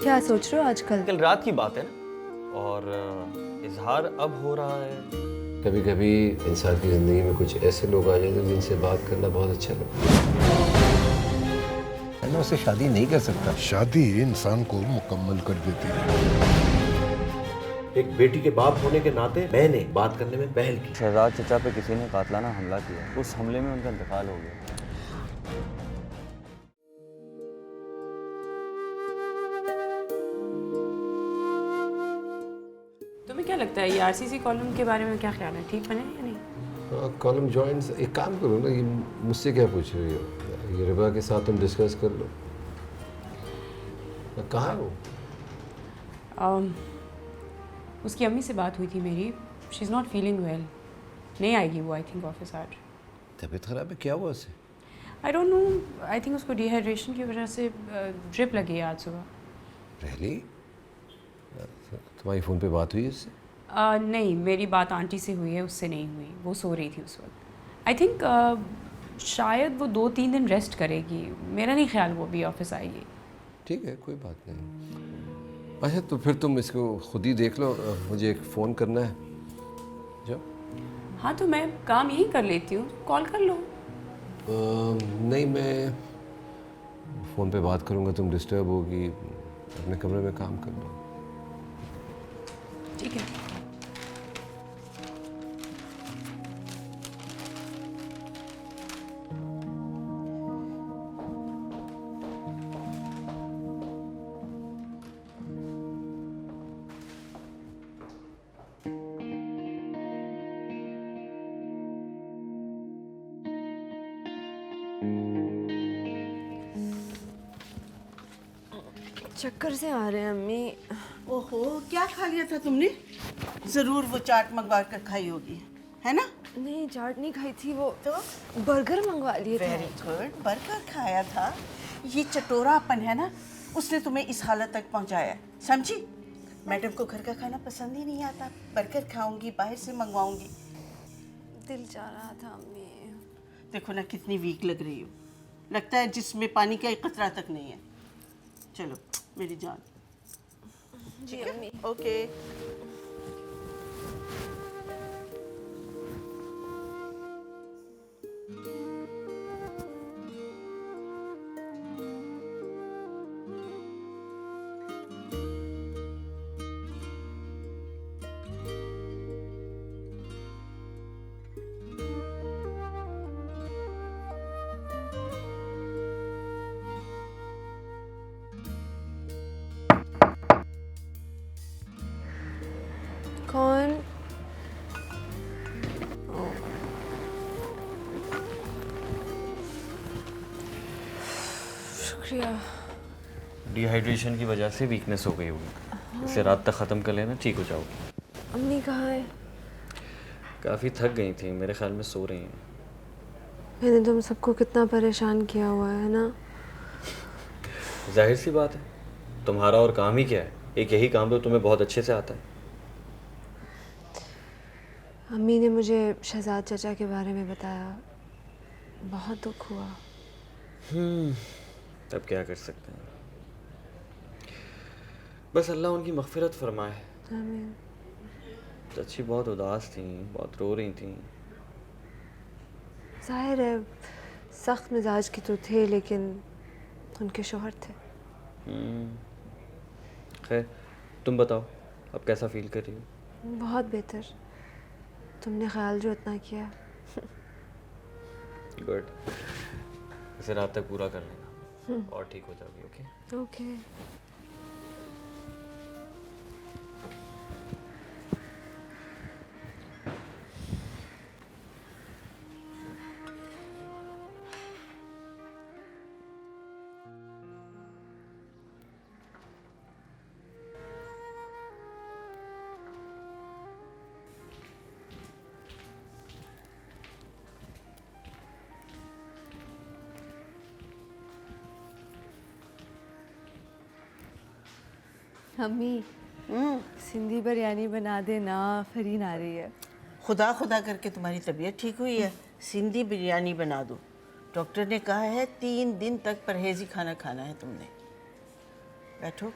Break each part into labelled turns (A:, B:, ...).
A: क्या सोच रहे हो आजकल?
B: कल रात की बात है ना, और इजहार अब हो रहा है।
C: कभी कभी इंसान की ज़िंदगी में कुछ ऐसे लोग आ जाते हैं जिनसे बात करना बहुत अच्छा लगता है।
D: मैं उससे शादी नहीं कर सकता।
E: शादी इंसान को मुकम्मल कर देती है।
F: एक बेटी के बाप होने के नाते मैंने बात करने में पहल की।
B: शहजाद चचा पे किसी ने कातलाना हमला किया, उस हमले में उनका इंतकाल हो गया।
G: तुम्हें क्या लगता है ये आरसीसी कॉलम के बारे में क्या ख्याल है, ठीक बने या नहीं?
C: कॉलम जॉइंट्स, एक काम करो ना, ये मुझसे क्या पूछ रही हो? ये रिबा के साथ तुम डिस्कस कर लो। कहाँ है वो?
G: उसकी अम्मी से बात हुई थी मेरी, she is not feeling well, नहीं आएगी वो आई थिंक ऑफिस आज।
D: तबीयत खराब है, क्या हुआ उसे?
G: I don't know, I think उसको डिहाइड्रेशन की वजह से ड्रिप लगी है आज सुबह।
C: रहली, तुम्हारी फ़ोन पे बात हुई उससे?
G: नहीं, मेरी बात आंटी से हुई है, उससे नहीं हुई, वो सो रही थी उस वक्त। आई थिंक शायद वो 2-3 दिन रेस्ट करेगी, मेरा नहीं ख्याल वो भी ऑफिस आएगी।
C: ठीक है, कोई बात नहीं। अच्छा, तो फिर तुम इसको खुद ही देख लो, मुझे एक फ़ोन करना है। जो
G: हाँ, तो मैं काम यही कर लेती हूँ, कॉल कर लो।
C: नहीं, मैं फ़ोन पे बात करूँगा, तुम डिस्टर्ब होगी, अपने कमरे में काम कर लो।
G: ठीक है।
A: चक्कर से आ रहे हैं अम्मी।
H: ओहो, क्या खा लिया था तुमने? जरूर वो चाट मंगवा कर खाई होगी, है ना?
A: नहीं, चाट नहीं खाई थी, वो
H: तो
A: बर्गर मंगवा लिए थे।
H: वेरी गुड, बर्गर खाया था। ये चटोरापन है ना, उसने तुम्हें इस हालत तक पहुंचाया, समझी? मैडम को घर का खाना पसंद ही नहीं आता, बर्गर खाऊंगी, बाहर से मंगवाऊंगी।
A: दिल चाह रहा था अम्मी।
H: देखो ना कितनी वीक लग रही हो, लगता है जिसमें पानी का एक कतरा तक नहीं है। चलो मेरी जान।
A: जी अम्मी।
H: ओके।
A: कौन? शुक्रिया।
B: डिहाइड्रेशन की वजह से वीकनेस हो गई होगी, इसे रात तक ख़त्म कर लेना, ठीक हो जाओगे।
A: अम्मी कहाँ है?
B: काफ़ी थक गई थी, मेरे ख्याल में सो रही हैं।
A: मैंने तुम सबको कितना परेशान किया हुआ है ना।
B: जाहिर सी बात है, तुम्हारा और काम ही क्या है, एक यही काम तो तुम्हें बहुत अच्छे से आता है।
A: अम्मी ने मुझे शहजाद चाचा के बारे में बताया, बहुत दुख हुआ।
B: तब क्या कर सकते हैं, बस अल्लाह उनकी मग़फ़िरत फरमाए।
A: आमीन।
B: चाची बहुत उदास थी, बहुत रो रही थी।
A: जाहिर है सख्त मिजाज की तो थे, लेकिन उनके शौहर थे।
B: खैर, तुम बताओ अब कैसा फील कर रही हो?
A: बहुत बेहतर, तुमने ख्याल जो इतना किया।
B: गुड, इसे रात तक पूरा कर लेना और ठीक हो जाओगी। Okay
A: okay. अम्मी, सिंधी बिरयानी बना देना, फरीन आ रही है।
H: खुदा खुदा करके तुम्हारी तबीयत ठीक हुई है, सिंधी बिरयानी बना दो। डॉक्टर ने कहा है 3 दिन तक परहेजी खाना खाना है तुमने। बैठो।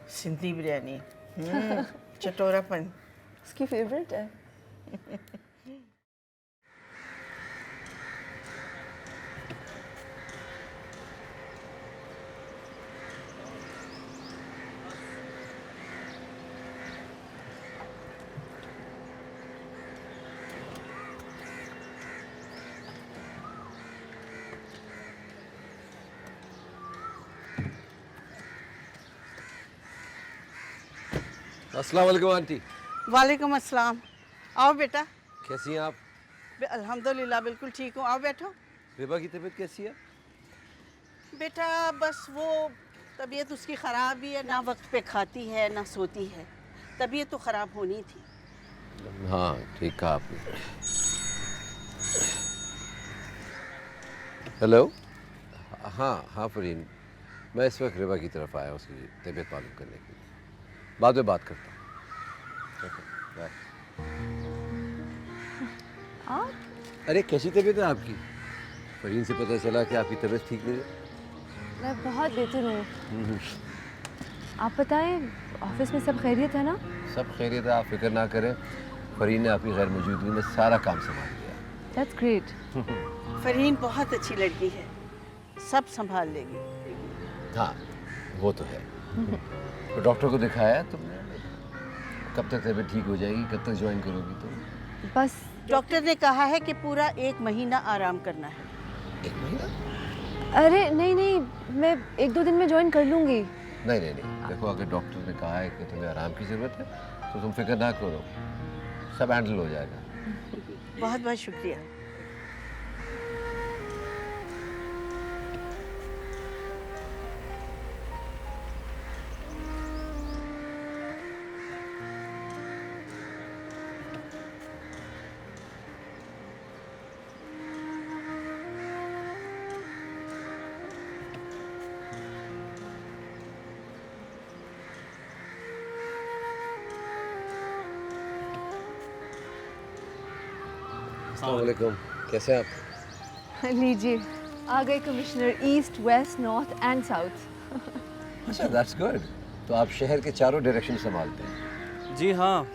H: सिंधी बिरयानी चटोरापन
A: उसकी फेवरेट है।
C: अस्सलाम वालेकुम आंटी।
H: वालेकुम अस्सलाम। आओ बेटा।
C: कैसी हैं आप?
H: अल्हम्दुलिल्लाह बिल्कुल ठीक हूँ, आओ बैठो।
C: रिबा की तबीयत कैसी है?
H: बेटा बस वो तबीयत उसकी ख़राब ही है, ना वक्त पे खाती है ना सोती है। तबीयत तो ख़राब होनी थी।
C: हाँ ठीक कहा आपने। हेलो। हाँ हाँ फरीन, मैं इस वक्त रिबा की तरफ आया उसकी तबीयत मालूम करने के लिए। बाद में बात करता हूँ। Okay, bye. अरे कैसी तबीयत है आपकी? फरीन से पता चला कि आपकी तबीयत ठीक नहीं है।
A: मैं बहुत बेहतर हूँ। आप बताएं, ऑफिस में सब खैरियत है ना?
C: सब खैरियत है, आप फिक्र ना करें। फरीन ने आपकी गैर मौजूदगी में सारा काम संभाल लिया।
A: That's great.
H: फरहीन बहुत अच्छी लड़की है, सब संभाल लेगी।
C: हाँ वो तो है। तो डॉक्टर को दिखाया तुमने? कब तक तबीयत ठीक हो जाएगी? कब तक ज्वाइन करोगी तुम?
A: बस
H: डॉक्टर ने कहा है कि पूरा 1 महीना आराम करना है।
C: 1 महीना?
A: अरे नहीं नहीं, मैं 1-2 दिन में ज्वाइन कर लूँगी।
C: नहीं नहीं नहीं, देखो अगर डॉक्टर ने कहा है कि तुम्हें आराम की ज़रूरत है तो तुम फिक्र ना करो, सब हैंडल हो जाएगा।
H: बहुत बहुत शुक्रिया।
C: अस्सलाम वालेकुम, कैसे हैं आप?
A: लीजिए, आ गए commissioner east, west, north and south.
C: अच्छा दैट्स गुड। तो आप शहर के चारों डायरेक्शन संभालते हैं?
B: जी हाँ,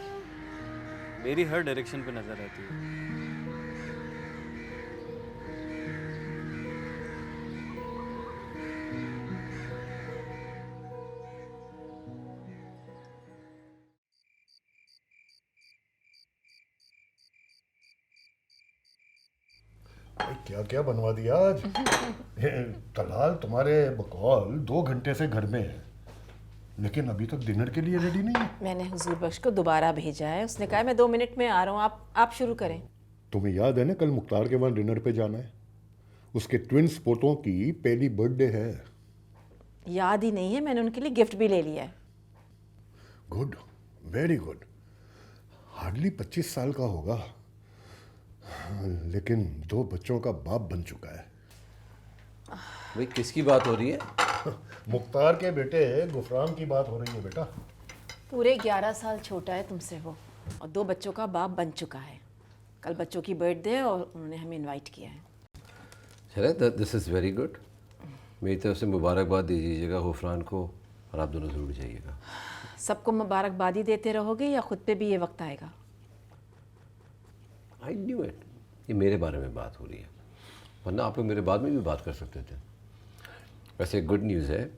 B: मेरी हर डायरेक्शन पे नज़र रहती है।
E: क्या क्या बनवा दिया आज। तलाल तुम्हारे बकौल 2 घंटे से घर में है, लेकिन अभी तक डिनर के लिए रेडी नहीं है।
I: मैंने हुजूर बख्श को दोबारा भेजा है, उसने कहा है मैं 2 मिनट में आ रहा हूँ, आप शुरू करें।
E: तुम्हें याद है ना कल मुख्तार के वहाँ डिनर पे जाना है? उसके ट्विंस पोतों की पहली बर्थडे है।
I: याद ही नहीं है, मैंने उनके लिए गिफ्ट भी ले लिया है।
E: Good, very good. हार्डली 25 साल का होगा, लेकिन 2 बच्चों का बाप बन चुका है।
C: भाई किसकी बात हो रही है?
E: मुख्तार के बेटे गुफरान की बात हो रही है बेटा।
I: पूरे 11 साल छोटा है तुमसे वो, और 2 बच्चों का बाप बन चुका है। कल बच्चों की बर्थडे और उन्होंने हमें इनवाइट किया है।
C: चले, दिस इज़ वेरी गुड। मेरी तरफ से मुबारकबाद दे दीजिएगा गुफरान को, और आप दोनों ज़रूर जाइएगा।
I: सबको मुबारकबादी देते रहोगे या खुद पे भी ये वक्त आएगा?
C: आई न्यू इट, ये मेरे बारे में बात हो रही है, वरना आप लोग मेरे बाद में भी बात कर सकते थे। वैसे गुड न्यूज़ है,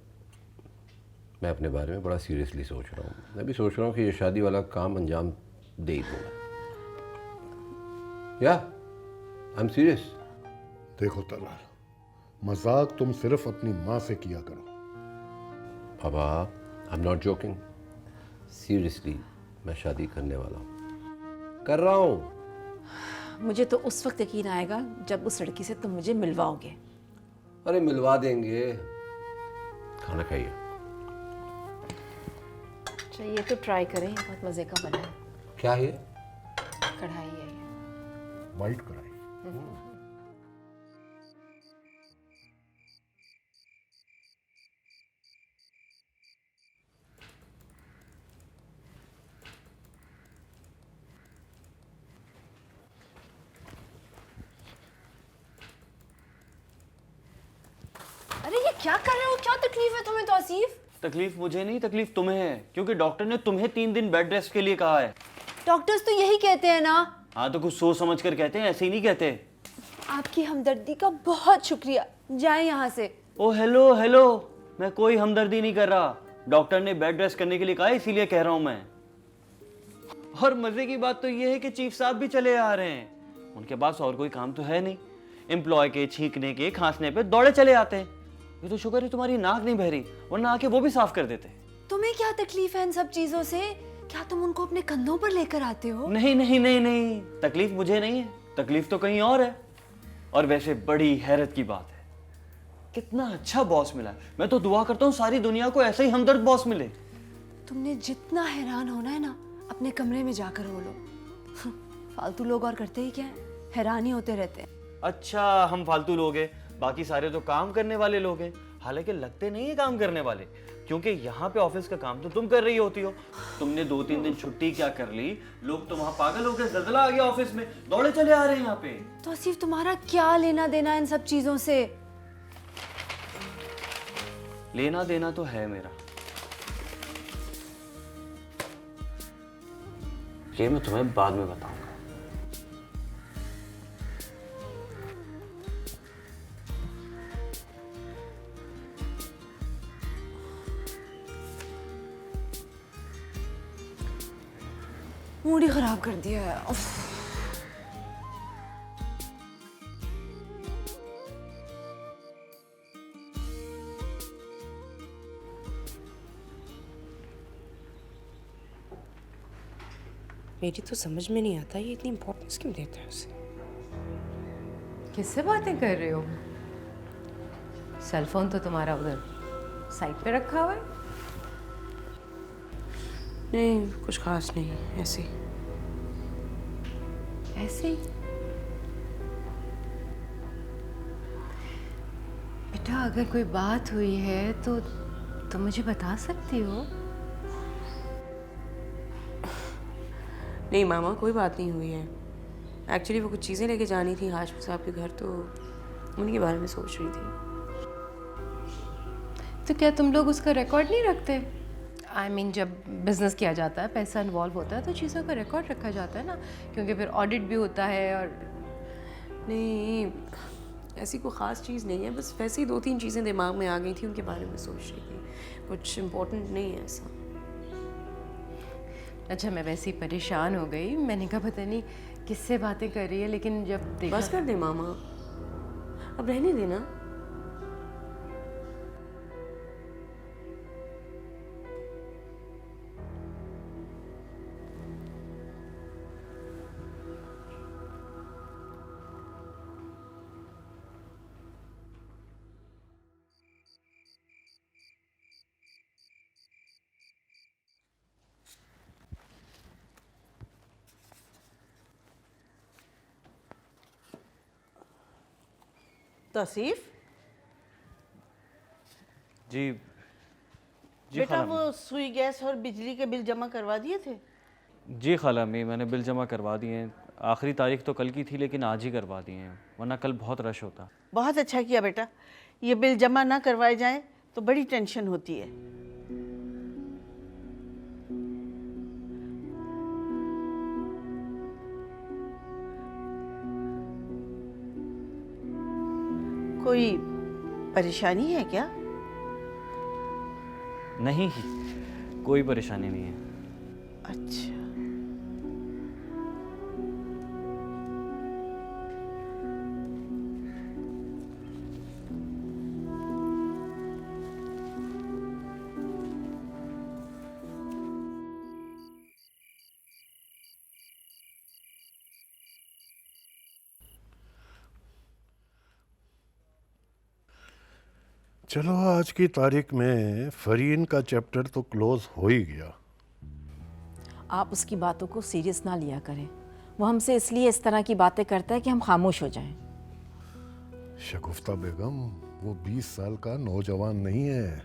C: मैं अपने बारे में बड़ा सीरियसली सोच रहा हूँ। मैं भी सोच रहा हूँ कि ये शादी वाला काम अंजाम दे ही दूँगा। या आई एम सीरियस।
E: देखो तलाल, मजाक तुम सिर्फ अपनी माँ से किया करो।
C: पापा I am not joking, seriously मैं शादी करने वाला हूँ, कर रहा हूँ।
I: मुझे तो उस वक्त यकीन आएगा जब उस लड़की से तुम मुझे मिलवाओगे।
C: अरे मिलवा देंगे, खाना खाइए।
I: चाहिए तो ट्राई करें, बहुत मज़े का बना है।
C: क्या है?
I: कढ़ाई है ये।
E: वाइट कराई।
A: अरे ये क्या कर रहे हो? क्या तकलीफ है तुम्हें तौसीफ?
B: तकलीफ मुझे नहीं, तकलीफ तुम्हें है, क्योंकि डॉक्टर ने तुम्हें 3 दिन बेड रेस्ट के लिए कहा है।
A: डॉक्टर्स तो यही कहते हैं ना।
B: हाँ तो कुछ सोच समझ कर कहते हैं, ऐसे ही नहीं कहते।
A: आपकी हमदर्दी का बहुत शुक्रिया, जाए यहाँ से।
B: ओ हेलो हेलो, मैं कोई हमदर्दी नहीं कर रहा। डॉक्टर ने बेड रेस्ट करने के लिए कहा है, इसीलिए कह रहा हूं मैं। और मजे की बात तो ये है कि चीफ साहब भी चले आ रहे हैं। उनके पास और कोई काम तो है नहीं, एम्प्लॉय के छींकने के खांसने पे दौड़े चले आते हैं। ये तो शुक्र है तुम्हारी नाक नहीं बह रही, वरना आके वो भी साफ कर देते।
A: तुम्हें क्या तकलीफ है इन सब चीजों से? क्या तुम उनको अपने कंधों पर लेकर आते हो?
B: नहीं नहीं नहीं नहीं, तकलीफ मुझे नहीं है, तकलीफ तो कहीं और है। और वैसे बड़ी हैरत की बात है, कितना अच्छा बॉस मिला है। मैं तो दुआ करता हूँ सारी दुनिया को ऐसे ही हमदर्द बॉस मिले।
A: तुमने जितना हैरान होना है ना, अपने कमरे में जाकर बोलो। फालतू लोग और करते ही क्या है, हैरान ही होते रहते हैं।
B: अच्छा, हम फालतू लोग हैं, बाकी सारे तो काम करने वाले लोग हैं। हालांकि लगते नहीं है काम करने वाले, क्योंकि यहाँ पे ऑफिस का काम तो तुम कर रही होती हो। तुमने 2-3 दिन छुट्टी क्या कर ली, लोग तो वहाँ पागल हो गए, जलजला आ गया ऑफिस में, दौड़े चले आ रहे हैं यहाँ पे।
A: तो सिर्फ तुम्हारा क्या लेना देना इन सब चीजों से?
B: लेना देना तो है मेरा, ये मैं तुम्हें बाद में बताऊंगा।
A: मूड ही खराब कर दिया है। उफ।
J: मेरी तो समझ में नहीं आता ये इतनी इम्पोर्टेंस क्यों देता है उसे।
K: किससे बातें कर रहे हो? सेल फोन तो तुम्हारा उधर साइड पे रखा हुआ है।
J: नहीं, कुछ खास नहीं, ऐसे ही।
K: ऐसे ही? बेटा, अगर कोई बात हुई है तो मुझे बता सकती हो।
J: नहीं मामा, कोई बात नहीं हुई है। एक्चुअली वो कुछ चीज़ें लेके जानी थी हाशिम साहब के घर, तो उनके बारे में सोच रही थी।
K: तो क्या तुम लोग उसका रिकॉर्ड नहीं रखते? I mean, जब बिज़नेस किया जाता है, पैसा इन्वॉल्व होता है, तो चीज़ों का रिकॉर्ड रखा जाता है ना, क्योंकि फिर ऑडिट भी होता है। और
J: नहीं, ऐसी कोई ख़ास चीज़ नहीं है, बस वैसे ही 2-3 चीज़ें दिमाग में आ गई थी, उनके बारे में सोच रही थी। कुछ इम्पोर्टेंट नहीं है ऐसा।
K: अच्छा, मैं वैसे ही परेशान हो गई। मैंने कहा पता नहीं किससे बातें कर रही है, लेकिन जब देखा...
J: बस कर दे मामा, अब रहने देना।
H: तौसीफ,
B: जी जी
H: बेटा
B: खाला
H: वो सुई गैस और बिजली के बिल जमा करवा दिए थे?
B: जी खाला अम्मी, मैंने बिल जमा करवा दिए हैं। आखिरी तारीख तो कल की थी, लेकिन आज ही करवा दिए हैं, वरना कल बहुत रश होता।
H: बहुत अच्छा किया बेटा। ये बिल जमा ना करवाए जाएं तो बड़ी टेंशन होती है। कोई परेशानी है क्या?
B: नहीं, कोई परेशानी नहीं है।
H: अच्छा,
E: चलो, आज की तारीख में फरीन का चैप्टर तो क्लोज हो ही गया।
I: आप उसकी बातों को सीरियस ना लिया करें। वो हमसे इसलिए इस तरह की बातें करता है कि हम खामोश हो जाएं।
E: शगुफ्ता बेगम, वो 20 साल का नौजवान नहीं है।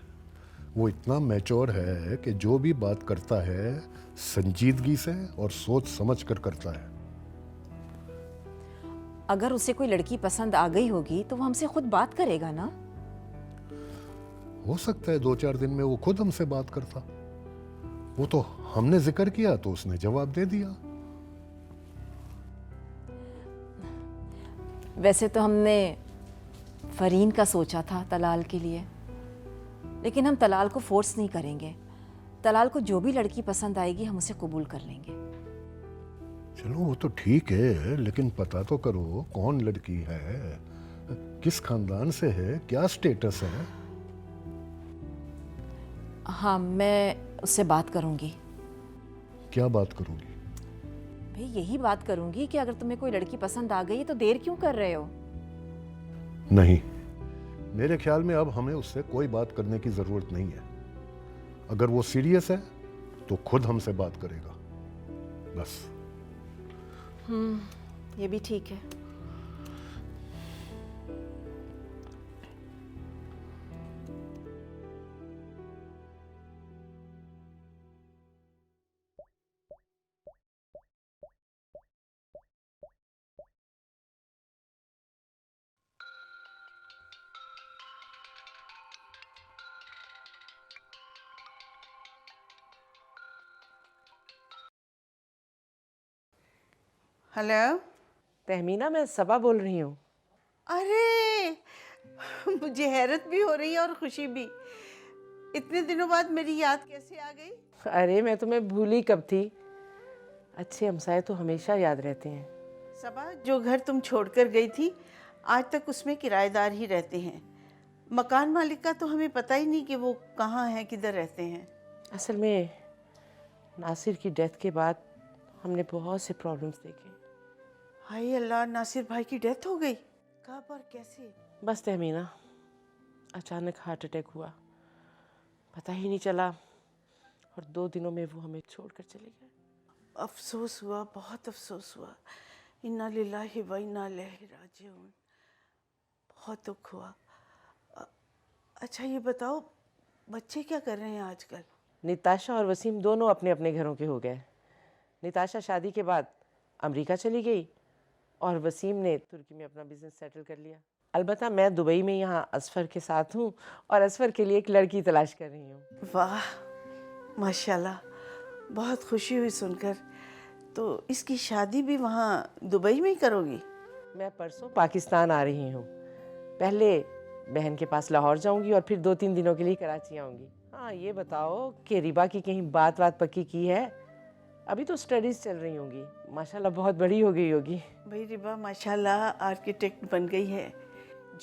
E: वो इतना मैच्योर है कि जो भी बात करता है संजीदगी से और सोच समझ कर करता है।
I: अगर उसे कोई लड़की पसंद आ गई होगी तो वो हमसे खुद बात करेगा ना।
E: हो सकता है 2-4 दिन में वो खुद हमसे बात करता। वो तो हमने जिक्र किया तो उसने जवाब दे दिया।
I: वैसे तो हमने फरीन का सोचा था तलाल के लिए, लेकिन हम तलाल को फोर्स नहीं करेंगे। तलाल को जो भी लड़की पसंद आएगी हम उसे कबूल कर लेंगे।
E: चलो वो तो ठीक है, लेकिन पता तो करो कौन लड़की है, किस खानदान से है, क्या स्टेटस है।
I: हाँ, मैं उससे बात करूंगी।
E: क्या बात करोगी?
I: भाई यही बात करूंगी कि अगर तुम्हें कोई लड़की पसंद आ गई तो देर क्यों कर रहे हो।
E: नहीं, मेरे ख्याल में अब हमें उससे कोई बात करने की जरूरत नहीं है। अगर वो सीरियस है तो खुद हमसे बात करेगा, बस।
I: ये भी ठीक है।
H: हेलो।
J: तहमीना, मैं सबा बोल रही हूँ।
H: अरे मुझे हैरत भी हो रही है और खुशी भी। इतने दिनों बाद मेरी याद कैसे आ गई?
J: अरे मैं तुम्हें भूली कब थी। अच्छे हमसाए तो हमेशा याद रहते हैं।
H: सबा, जो घर तुम छोड़कर गई थी आज तक उसमें किराएदार ही रहते हैं। मकान मालिक का तो हमें पता ही नहीं कि वो कहाँ हैं, किधर रहते हैं।
J: असल में नासिर की डेथ के बाद हमने बहुत से प्रॉब्लम्स देखे।
H: हाय अल्लाह, नासिर भाई की डेथ हो गई? कब और कैसे?
J: बस तहमीना, अचानक हार्ट अटैक हुआ, पता ही नहीं चला, और 2 दिनों में वो हमें छोड़कर चले गए।
H: अफसोस हुआ, बहुत अफसोस हुआ। इन्ना लिल्लाहि व इन्ना इलैहि राजिऊन। बहुत दुख हुआ। अच्छा ये बताओ, बच्चे क्या कर रहे हैं आजकल?
J: निताशा और वसीम दोनों अपने अपने घरों के हो गए। निताशा शादी के बाद अमेरिका चली गई और वसीम ने तुर्की में अपना बिजनेस सेटल कर लिया। अलबत्ता मैं दुबई में यहाँ असफर के साथ हूँ और असफर के लिए एक लड़की तलाश कर रही हूँ।
H: वाह माशाल्लाह, बहुत खुशी हुई सुनकर। तो इसकी शादी भी वहाँ दुबई में ही करोगी?
J: मैं परसों पाकिस्तान आ रही हूँ। पहले बहन के पास लाहौर जाऊँगी और फिर 2-3 दिनों के लिए कराची आऊँगी। हाँ ये बताओ कि रिबा की कहीं बात पक्की की है? अभी तो स्टडीज़ चल रही होंगी, माशाल्लाह बहुत बड़ी हो गई होगी।
H: भाई रिबा माशाल्लाह आर्किटेक्ट बन गई है,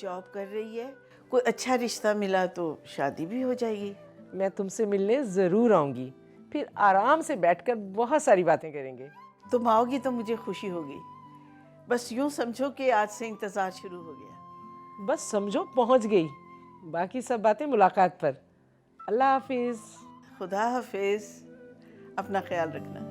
H: जॉब कर रही है। कोई अच्छा रिश्ता मिला तो शादी भी हो जाएगी।
J: मैं तुमसे मिलने ज़रूर आऊँगी, फिर आराम से बैठकर बहुत सारी बातें करेंगे।
H: तुम आओगी तो मुझे खुशी होगी। बस यूँ समझो कि आज से इंतज़ार शुरू हो गया।
J: बस समझो पहुँच गई, बाकी सब बातें मुलाकात पर। अल्लाह हाफिज़।
H: खुदा हाफिज़, अपना ख्याल रखना।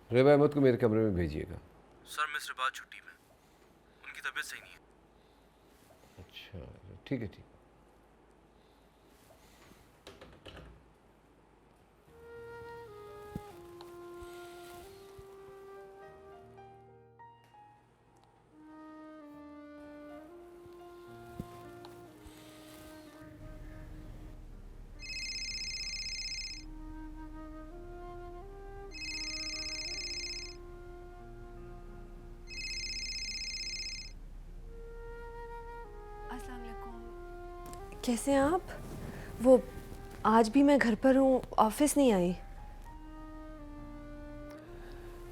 C: रेबा अहमद को मेरे कमरे में भेजिएगा।
B: सर मिस रिबा छुट्टी में, उनकी तबीयत सही नहीं है।
C: अच्छा ठीक है, ठीक।
A: कैसे हैं आप? वो आज भी मैं घर पर हूँ, ऑफिस नहीं आई।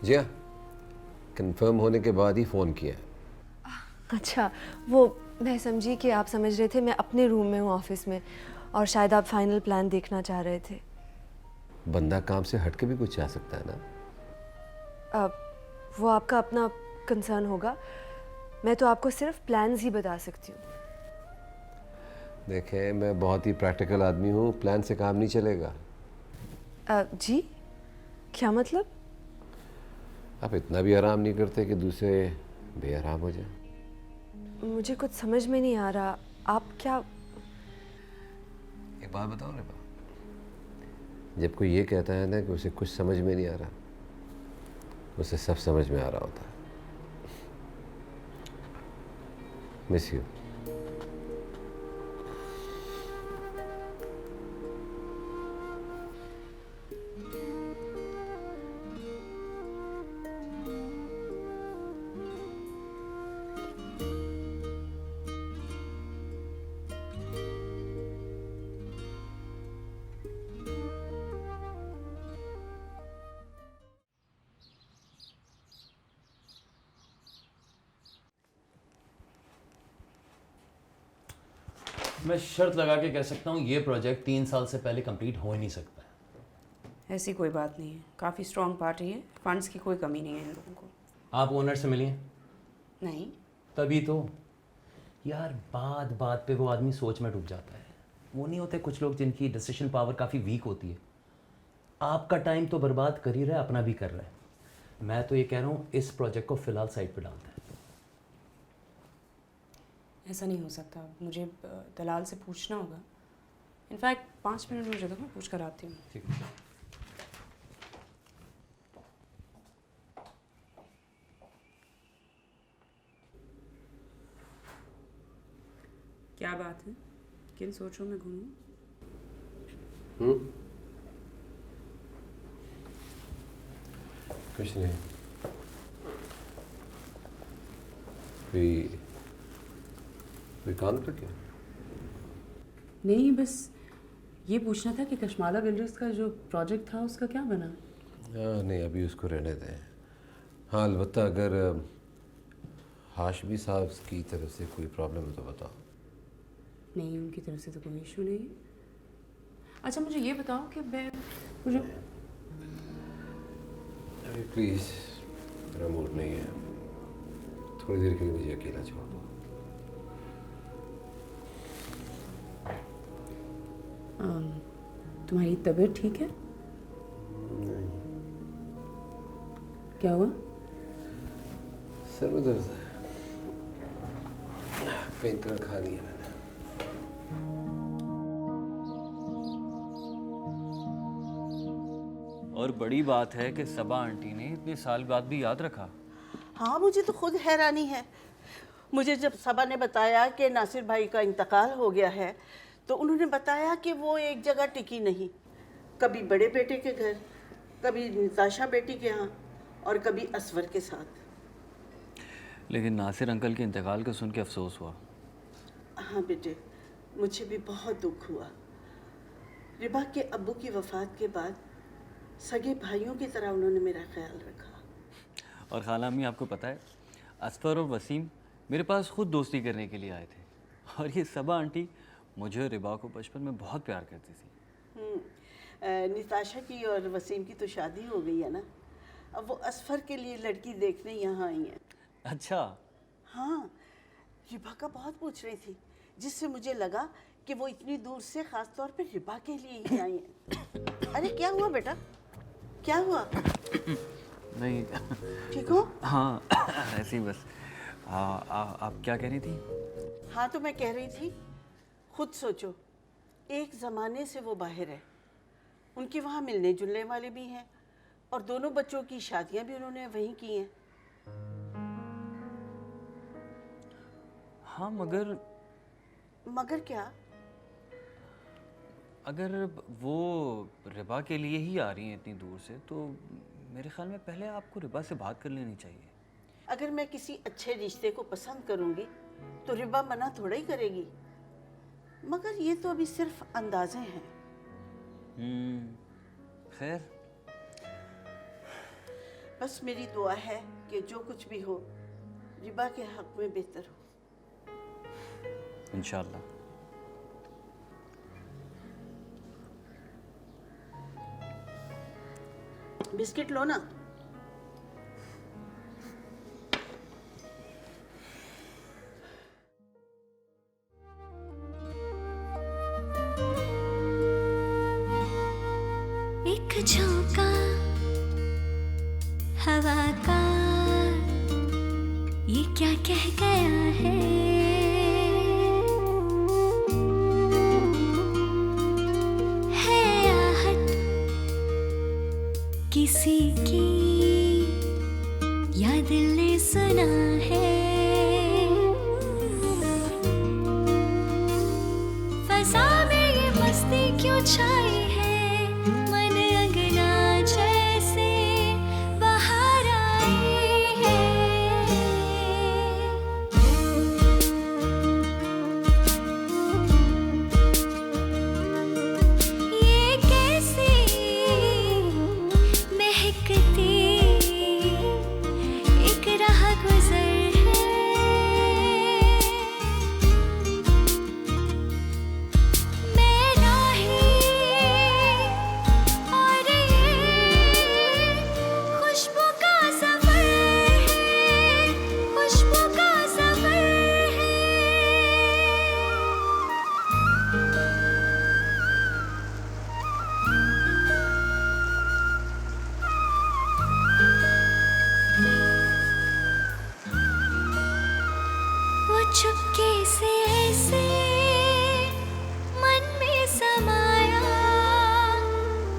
C: जी हाँ, कंफर्म होने के बाद ही फ़ोन किया।
A: अच्छा, वो मैं समझी कि आप समझ रहे थे मैं अपने रूम में हूँ ऑफिस में, और शायद आप फाइनल प्लान देखना चाह रहे थे।
C: बंदा काम से हट के भी कुछ चाह सकता है ना।
A: वो आपका अपना कंसर्न होगा, मैं तो आपको सिर्फ प्लान्स ही बता सकती हूँ।
C: देखें, मैं बहुत ही प्रैक्टिकल आदमी हूँ, प्लान से काम नहीं चलेगा।
A: जी क्या मतलब?
C: आप इतना भी आराम नहीं करते कि दूसरे बेआराम हो जाए?
A: मुझे कुछ समझ में नहीं आ रहा, आप क्या?
C: एक बात बताओ ना, जब कोई ये कहता है ना कि उसे कुछ समझ में नहीं आ रहा, उसे सब समझ में आ रहा होता है। Miss you.
B: मैं शर्त लगा के कह सकता हूँ ये प्रोजेक्ट 3 साल से पहले कंप्लीट हो ही नहीं सकता है।
G: ऐसी कोई बात नहीं है, काफ़ी स्ट्रॉन्ग पार्टी है, फंड्स की कोई कमी नहीं है इन लोगों को।
B: आप ओनर से मिलिए?
G: नहीं।
B: तभी तो यार, बात बात पे वो आदमी सोच में डूब जाता है। वो नहीं होते कुछ लोग जिनकी डिसीजन पावर काफ़ी वीक होती है। आपका टाइम तो बर्बाद कर ही रहा है, अपना भी कर रहा है। मैं तो ये कह रहा हूँ इस प्रोजेक्ट को फ़िलहाल साइड पे डालते हैं।
G: ऐसा नहीं हो सकता, मुझे दलाल से पूछना होगा। इनफैक्ट 5 मिनट मुझे दो, मैं पूछ कर आती हूँ।
B: ठीक है।
G: क्या बात है, किन सोचों में घूमूं?
C: कुछ नहीं। कोई काम तो क्या?
G: नहीं, बस ये पूछना था कि कश्माला बिल्डर्स का जो प्रोजेक्ट था उसका क्या बना?
C: नहीं, अभी उसको रहने दें। हाँ, अलबत्ता अगर हाशमी साहब की तरफ से कोई प्रॉब्लम है तो बताओ।
G: नहीं, उनकी तरफ से तो कोई इशू नहीं है। अच्छा, मुझे ये बताओ कि मुझे
C: अभी प्लीज़, मेरा मूड नहीं है, थोड़ी देर के लिए मुझे अकेला छोड़ दो।
G: तुम्हारी तबीयत ठीक है?
C: नहीं,
G: क्या हुआ?
C: सर में दर्द है, पेन किलर खा लिया मैंने।
B: और बड़ी बात है कि सबा आंटी ने इतने साल बाद भी याद रखा।
H: हाँ, मुझे तो खुद हैरानी है। मुझे जब सबा ने बताया कि नासिर भाई का इंतकाल हो गया है, तो उन्होंने बताया कि वो एक जगह टिकी नहीं। कभी बड़े बेटे के घर, कभी निताशा बेटी के यहाँ, और कभी असवर के साथ।
B: लेकिन नासिर अंकल के इंतकाल को सुन के अफसोस हुआ।
H: हाँ बेटे, मुझे भी बहुत दुख हुआ। रिबा के अब्बू की वफ़ात के बाद सगे भाइयों की तरह उन्होंने मेरा ख्याल रखा।
B: और खाला अम्मी, आपको पता है, असफर और वसीम मेरे पास खुद दोस्ती करने के लिए आए थे। और ये सबा आंटी मुझे और रिबा को बचपन में बहुत प्यार करती थी।
H: निताशा की और वसीम की तो शादी हो गई है ना। अब वो असफर के लिए लड़की देखने यहाँ आई हैं।
B: अच्छा।
H: हाँ, रिबा का बहुत पूछ रही थी, जिससे मुझे लगा कि वो इतनी दूर से ख़ास तौर पे रिबा के लिए ही आई हैं। अरे क्या हुआ बेटा, क्या हुआ?
B: नहीं।
H: ठीक हो?
B: हाँ, ऐसे ही बस। आप क्या कह रही थी?
H: हाँ, तो मैं कह रही थी, खुद सोचो, एक ज़माने से वो बाहर है, उनके वहाँ मिलने जुलने वाले भी हैं, और दोनों बच्चों की शादियाँ भी उन्होंने वहीं की हैं।
B: हाँ, मगर
H: क्या?
B: अगर वो रिबा के लिए ही आ रही हैं इतनी दूर से, तो मेरे ख्याल में पहले आपको रिबा से बात कर लेनी चाहिए।
H: अगर मैं किसी अच्छे रिश्ते को पसंद करूंगी तो रिबा मना थोड़ा ही करेगी। मगर ये तो अभी सिर्फ अंदाजे हैं।
B: खैर,
H: बस मेरी दुआ है कि जो कुछ भी हो रिबा के हक में बेहतर हो।
B: इंशाल्लाह।
H: बिस्किट लो ना।
L: एक एक झोंका हवा का ये क्या कह गया है, आहट किसी की या दिल ने सुना है, फसा में ये मस्ती क्यों छाई है, मन अंगना जैसे बाहर आई है। ये कैसी महकती एक राह गुजर है, मैं राही और ये खुशबू का सफर है, खुशबू का सफर है। वो चुपके से ऐसे मन में समाया,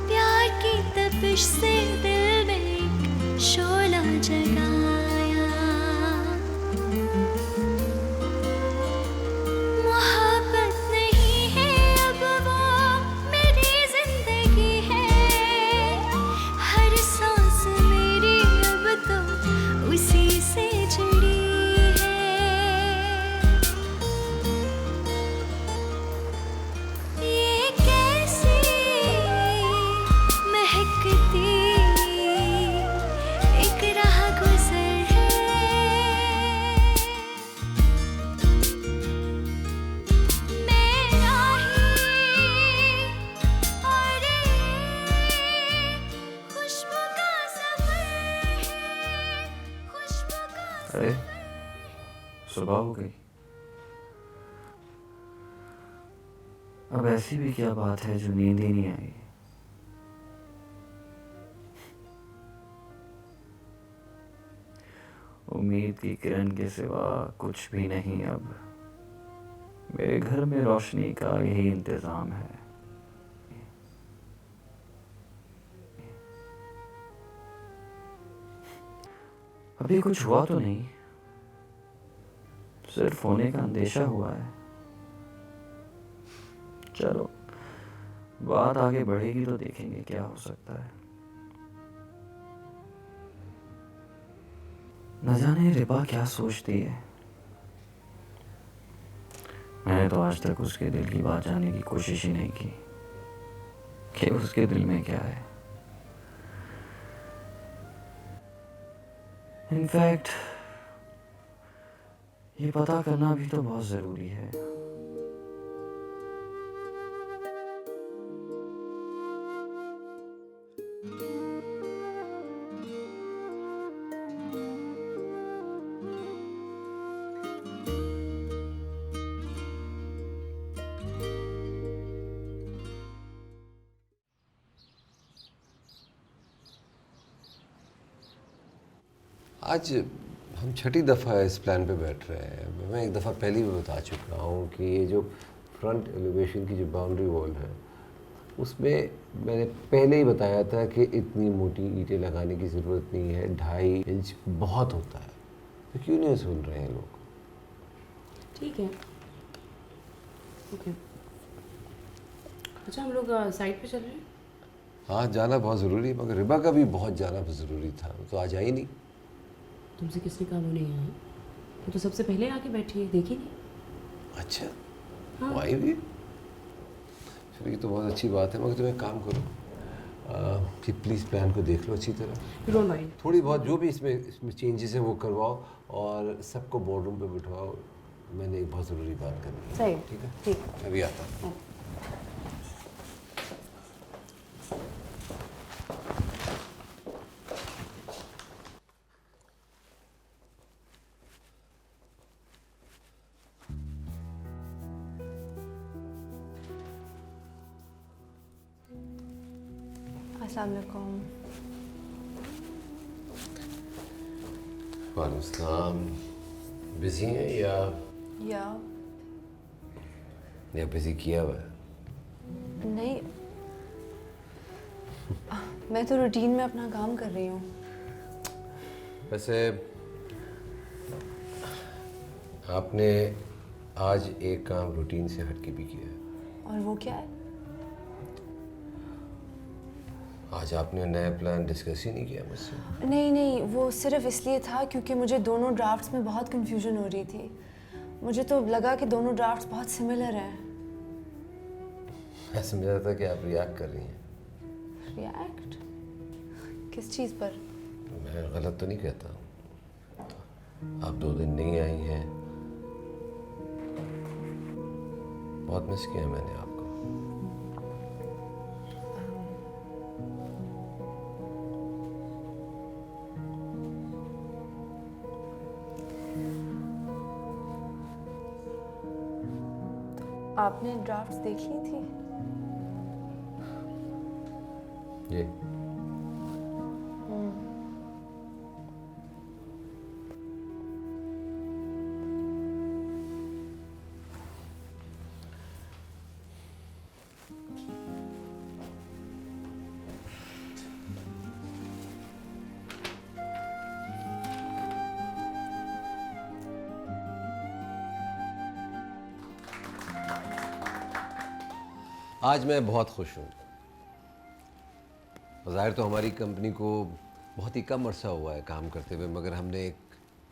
L: प्यार की तपिश से दिल में एक शोला जगाया, मोहब्बत नहीं है अब वो मेरी जिंदगी है, हर सांस मेरी अब तो उसी से जुड़ी है। ये कैसी महकती एक राह गुजर है, मैं राही और ये खुशबू का सफर है, खुशबू का
B: अरे सुबह हो गई। अब ऐसी भी क्या बात है जो नींद ही नहीं आई। उम्मीद की किरण के सिवा कुछ भी नहीं अब, मेरे घर में रोशनी का यही इंतजाम है। अभी कुछ हुआ तो नहीं, सिर्फ होने का अंदेशा हुआ है। चलो बात आगे बढ़ेगी तो देखेंगे क्या हो सकता है। न जाने रिबा क्या सोचती है। मैंने तो आज तक उसके दिल की बात जानने की कोशिश ही नहीं की कि उसके दिल में क्या है। इनफैक्ट ये पता करना भी तो बहुत जरूरी है।
C: आज हम छठी दफ़ा इस प्लान पे बैठ रहे हैं। मैं एक दफ़ा पहले भी बता चुका हूँ कि ये जो फ्रंट एलिवेशन की जो बाउंड्री वॉल है उसमें मैंने पहले ही बताया था कि इतनी मोटी ईंटें लगाने की ज़रूरत नहीं है, 2.5 इंच बहुत होता है। तो क्यों नहीं सुन रहे हैं लोग?
G: ठीक है, ओके। अच्छा हम लोग साइड पे चल रहे हैं?
C: हाँ जाना बहुत ज़रूरी है, मगर रिबा का भी बहुत जाना ज़रूरी था, तो आज आई नहीं।
G: तुमसे किसने कहा वो नहीं आई? वो तो सबसे पहले आके बैठी है, देखी नहीं?
C: अच्छा
G: हाँ।
C: वो आई भी? चलो ये तो बहुत अच्छी बात है, मगर तुम एक काम करो कि प्लीज़ प्लान को देख लो अच्छी तरह।
G: Don't worry.
C: थोड़ी बहुत जो भी इसमें चेंजेस हैं वो करवाओ और सबको बोर्ड रूम पे बिठवाओ। मैंने एक बहुत ज़रूरी बात करनी है।
G: सही।
C: ठीक है,
G: ठीक।
C: मैं भी आता हूँ।
A: अस्सलाम वालेकुम।
C: वालेकुम सलाम। बिजी हैं या बिजी किया हुआ है?
A: नहीं, मैं तो रूटीन में अपना काम कर रही हूँ।
C: वैसे आपने आज एक काम रूटीन से हटके भी किया है।
A: और वो क्या है?
C: आज आपने नया प्लान डिस्कस ही नहीं किया मुझसे।
A: नहीं, वो सिर्फ इसलिए था क्योंकि मुझे दोनों ड्राफ्ट्स में बहुत कंफ्यूजन हो रही थी। मुझे तो लगा कि दोनों ड्राफ्ट्स बहुत सिमिलर हैं।
C: मैं समझ रहा था कि आप रिएक्ट कर रही हैं।
A: रिएक्ट? किस चीज़ पर?
C: मैं गलत तो नहीं कहता। आप 2 दिन नहीं आई हैं, बहुत मिस किया मैंने आपको।
A: आपने ड्राफ्ट्स देख ली थी?
C: जी। आज मैं बहुत खुश हूँ। ज़ाहिर तो हमारी कंपनी को बहुत ही कम अरसा हुआ है काम करते हुए, मगर हमने एक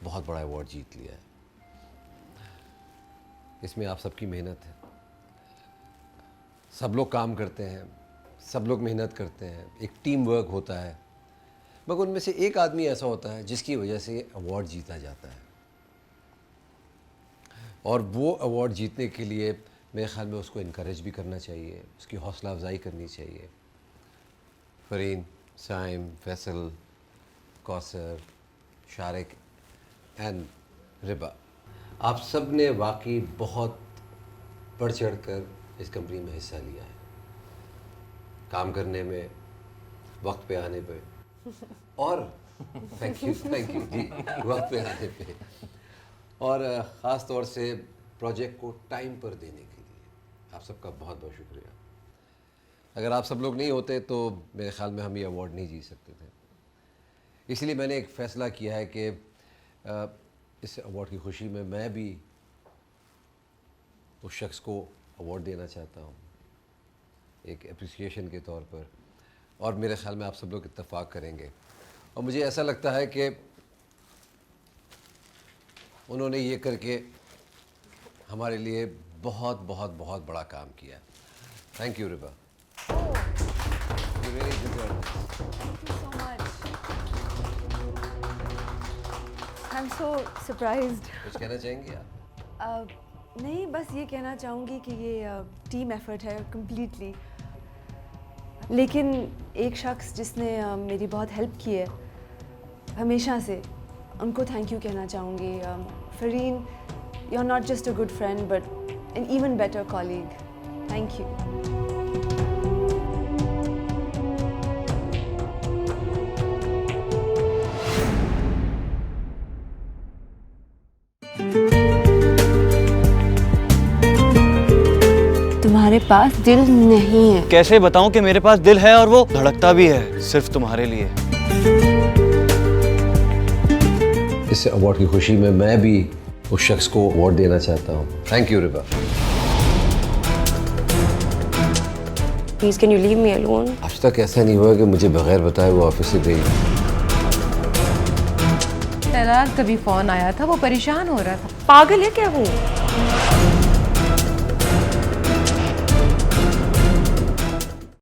C: बहुत बड़ा अवार्ड जीत लिया है। इसमें आप सबकी मेहनत है। सब लोग काम करते हैं, सब लोग मेहनत करते हैं, एक टीम वर्क होता है, मगर उनमें से एक आदमी ऐसा होता है जिसकी वजह से अवार्ड जीता जाता है। और वो अवार्ड जीतने के लिए मेरे ख़्याल में उसको इनकरेज भी करना चाहिए, उसकी हौसला अफजाई करनी चाहिए। फरीन, साइम, फैसल, कौसर, शारिक एंड रिबा, आप सब ने वाकई बहुत बढ़ चढ़ कर इस कंपनी में हिस्सा लिया है। काम करने में, वक्त पे आने पे और थैंक यू जी, वक्त पे आने पे, और ख़ास तौर से प्रोजेक्ट को टाइम पर देने के लिए आप सबका बहुत बहुत शुक्रिया। अगर आप सब लोग नहीं होते तो मेरे ख़्याल में हम ये अवार्ड नहीं जीत सकते थे। इसलिए मैंने एक फ़ैसला किया है कि इस अवार्ड की खुशी में मैं भी उस शख्स को अवार्ड देना चाहता हूँ, एक एप्रिसिएशन के तौर पर, और मेरे ख़्याल में आप सब लोग इत्तेफाक करेंगे। और मुझे ऐसा लगता है कि उन्होंने ये करके हमारे लिए बहुत बहुत बहुत बड़ा काम किया। Thank you Riba. You really deserve it.
A: Thank you so much. I'm so surprised.
C: कुछ कहना चाहेंगे आप?
A: नहीं, बस ये कहना चाहूँगी कि ये टीम एफर्ट है कम्प्लीटली। लेकिन एक शख्स जिसने मेरी बहुत हेल्प की है हमेशा से, उनको थैंक यू कहना चाहूँगी। Fareen, you're not just a good friend but an even better colleague. Thank you. तुम्हारे पास दिल नहीं है।
B: कैसे बताऊं कि मेरे पास दिल है और वो धड़कता भी है सिर्फ तुम्हारे लिए।
C: इस अवार्ड की खुशी में मैं भी उस शख्स को अवार्ड देना चाहता हूँ। Thank you Riba.
K: Please can you leave me alone?
C: आज तक ऐसा नहीं हुआ कि मुझे बगैर बताए वो ऑफिस से गई।
K: तलाल का भी फोन आया था, वो परेशान हो रहा था। पागल है क्या वो?